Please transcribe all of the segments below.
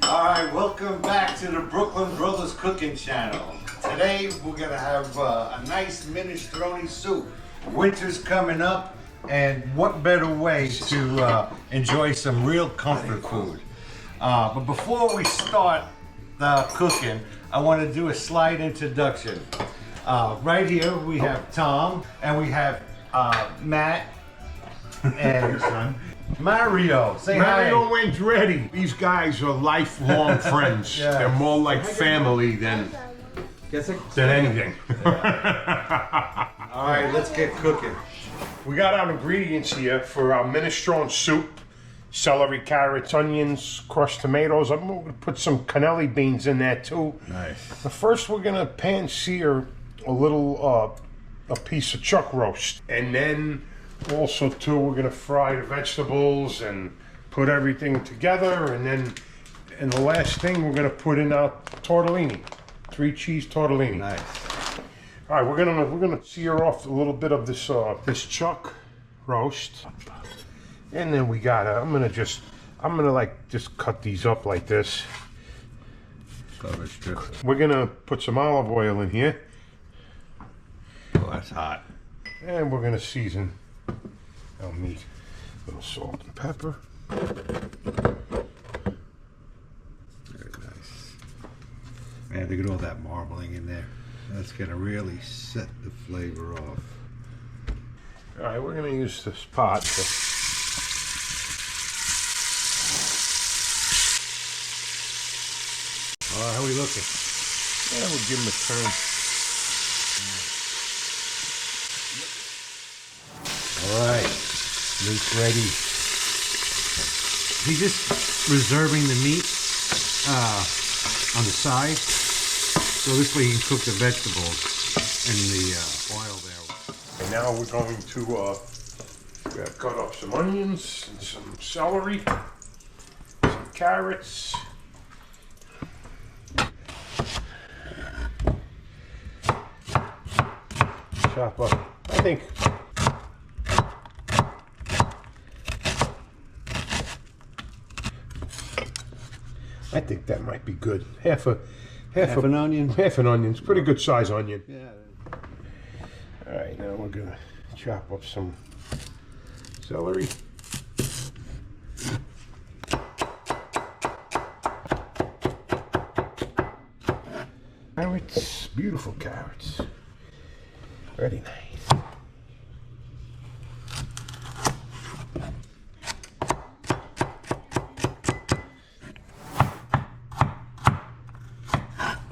Alright, welcome back to the Brooklyn Brothers Cooking Channel. Today we're gonna have a nice minestrone soup. Winter's coming up, and what better way to enjoy some real comfort food. But before we start the cooking, I want to do a slight introduction. Right here we have Tom, and we have Matt, and Mario. Say Mario hi. Andretti. These guys are lifelong friends. Yes. They're more like family than anything. All right, let's get cooking. We got our ingredients here for our minestrone soup. Celery, carrots, onions, crushed tomatoes. I'm going to put some cannelli beans in there too. Nice. But first we're going to pan sear a little a piece of chuck roast. And then also too we're going to fry the vegetables and put everything together. And the last thing we're going to put in our tortellini. 3 cheese tortellini. Nice. All right, we're gonna sear off a little bit of this this chuck roast, and then we got I'm gonna like just cut these up like this. We're gonna put some olive oil in here. Oh, that's hot. And we're gonna season our meat. A little salt and pepper. Very nice. Man, look at all that marbling in there. That's gonna really set the flavor off. All right, we're gonna use this pot. How are we looking? Yeah, we'll give them a turn. All right, meat's ready. He's just reserving the meat on the side, so this way you can cook the vegetables in the oil there. And now we're going to cut up some onions and some celery, some carrots. Chop up, I think that might be good. Half an onion? Half an onion. It's a pretty good size onion. Yeah. All right, now we're gonna chop up some celery. Carrots, beautiful carrots. Very nice.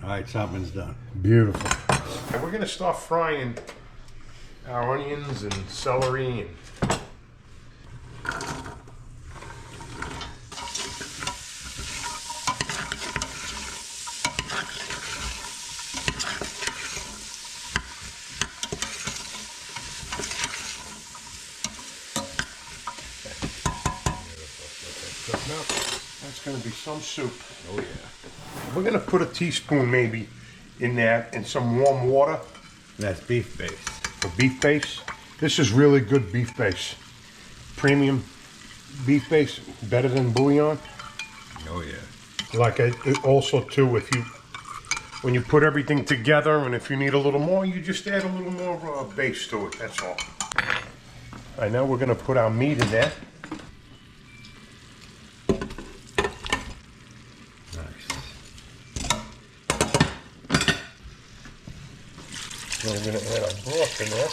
All right, chopping's done. Beautiful. And we're gonna start frying our onions and celery and that's gonna be some soup. Oh yeah. We're gonna put a teaspoon maybe in that and some warm water. That's beef base. For beef base. This is really good beef base. Premium beef base, better than bouillon. Oh yeah. Like it also too, when you put everything together, and if you need a little more, you just add a little more base to it. That's all. All right, now we're gonna put our meat in there. We're going to add our broth in there.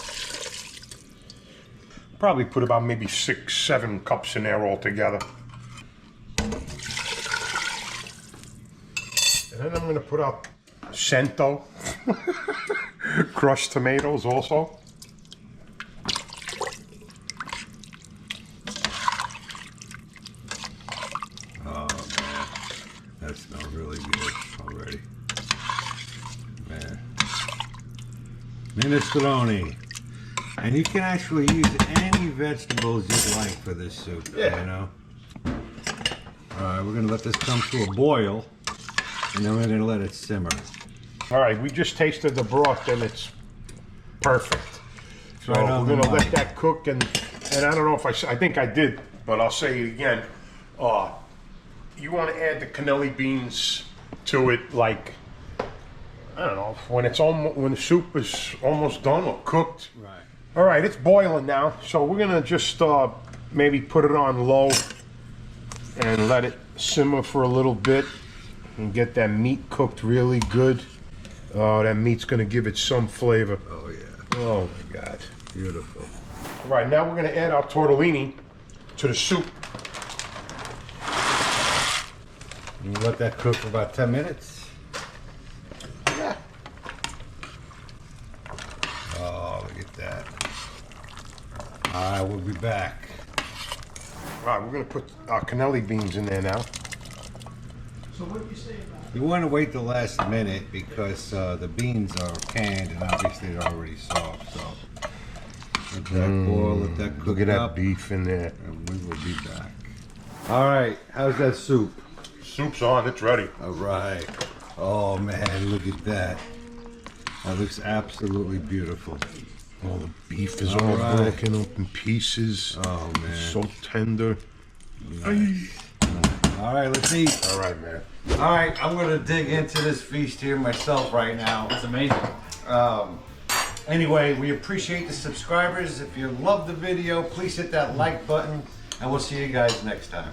Probably put about maybe 6, 7 cups in there altogether. And then I'm going to put out cento, crushed tomatoes also. Oh man, that smells really good already. Man. Minestrone. And you can actually use any vegetables you like for this soup, yeah. You know? Alright, we're going to let this come to a boil, and then we're going to let it simmer. Alright, we just tasted the broth and it's perfect. So Right we're going to let that cook, and I don't know if I think I did, but I'll say it again. you want to add the cannelli beans to it, like, I don't know, when the soup is almost done or cooked. Right. All right, it's boiling now, so we're gonna just maybe put it on low and let it simmer for a little bit and get that meat cooked really good. Oh, that meat's gonna give it some flavor. Oh yeah. Oh my God. Beautiful. All right, now we're gonna add our tortellini to the soup. You let that cook for about 10 minutes. Yeah. Oh, look at that. All right, we'll be back. All right, we're gonna put our cannelli beans in there now. So what did you say about You want to wait the last minute because the beans are canned and obviously they're already soft. So let that boil, let that cook Look at that up, beef in there. and we will be back. All right, how's that soup? Soup's on, it's ready. All right. Oh man, look at that. That looks absolutely beautiful. Oh, the beef is All all right. broken up in pieces. Oh man. So tender. All right, let's eat. All right, man. All right, I'm gonna dig into this feast here myself right now. That's amazing. Anyway, we appreciate the subscribers. If you love the video, please hit that like button, and we'll see you guys next time.